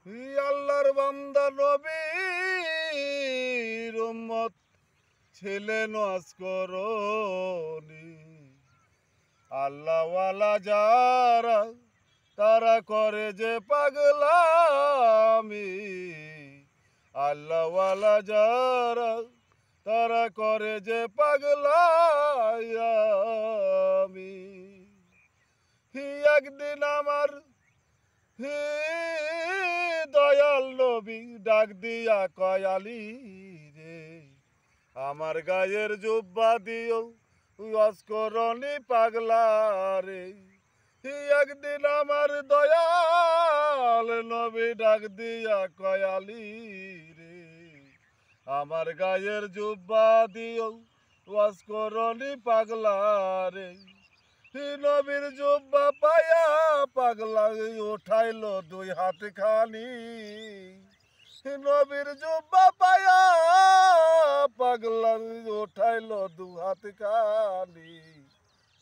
আল্লাহর বান্দা নবীর উম্মত ছিলেন আজকরণী। আল্লাহওয়ালা যারা তারা করে যে পাগলামি, আল্লাহওয়ালা যারা তারা করে যে পাগলামি। একদিন আমার দয়াল নবী ডাক দিয়া কয় আলী রে, আমার গায়ের জুব্বা দিও অস্করণী পাগলা রে। একদিন আমার দয়াল নবী ডাক দিয়া কয় আলী রে, আমার গায়ের জুব্বা দিও অস্করণী পাগলা রে। নবীর জুব্বা পায়া পাগলা উঠাইলো দুই হাত খানি। নবীর জুব্বা পায়া পাগলা উঠাইলো দু হাত খানি।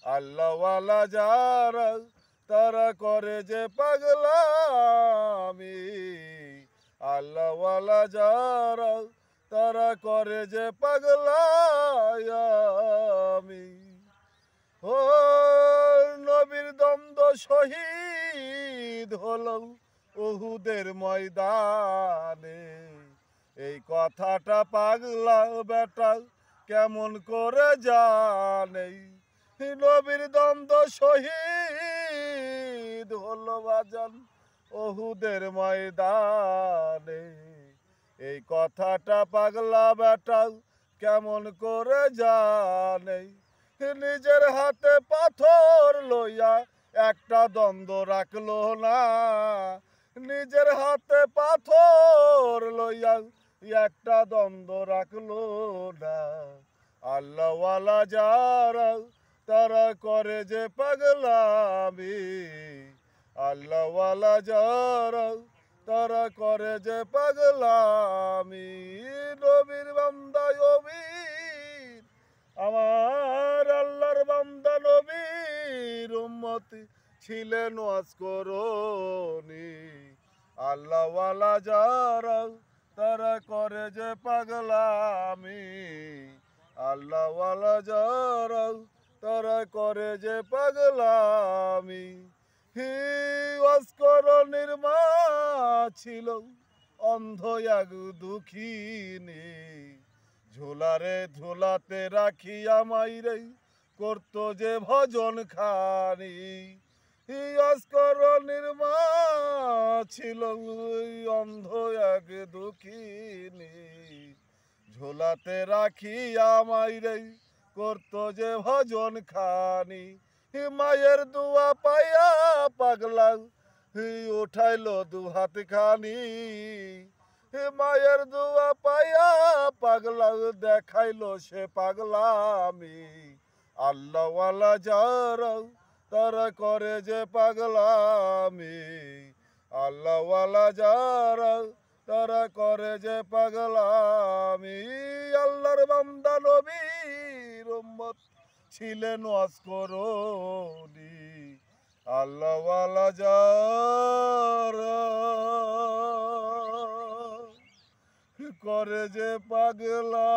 আল্লাহওয়ালা যারা তারা করে যে পাগলামি, আল্লাহওয়ালা যারা তারা করে যে পাগলামি। ও নবীর দ্বন্দ্ব শহীদ হলো উহুদের ময়দানে, এই কথাটা পাগলা বেটা কেমন করে জানে। নবীর দ্বন্দ্ব শহীদ হলো বাজান উহুদের ময়দানে, এই কথাটা পাগলা বেটা কেমন করে জানে। নিজের হাতে পাথর লইয়া একটা দ্বন্দ্ব রাখলো না, নিজের হাতে পাথর লইয়া একটা দ্বন্দ্ব রাখলো না। আল্লাহওয়ালা যারা তারা করে যে পাগলামি, আল্লাহওয়ালা যারা তারা করে যে পাগলামি। নবীর বান্দা নবীর আমার আল্লাহর বান্দা নবীর উম্মত ছিলেন আজকরণী। আল্লাহওয়ালা যারা তারা করে যে পাগলামি, আল্লাহওয়ালা যারা তারা করে যে পাগলামি। আজকরণীর মা ছিল অন্ধ এক দুঃখিনী, ঝোলারে ঝোলাতে রাখিয়া মাইরে করতো যে ভজন খানি। আজকরণীর মা ছিল অন্ধ এক দুঃখিনী, ঝোলাতে রাখিয়া মাইরে করতো যে ভজন খানি। মায়ের দুয়া পাইয়া পাগলা উঠাইলো দু হাত খানি। মায়ের দুয়া পাইয়া পাগলা দেখাইলো সে পাগলামি। আল্লাহওয়ালা যারা তারা করে যে পাগলামি, আল্লাহওয়ালা যারা তারা করে যে পাগলামি। আল্লাহর বান্দা নবীর উম্মত ছিলেন আজকরণী, আল্লাহওয়ালা যারা করে যে পাগলা।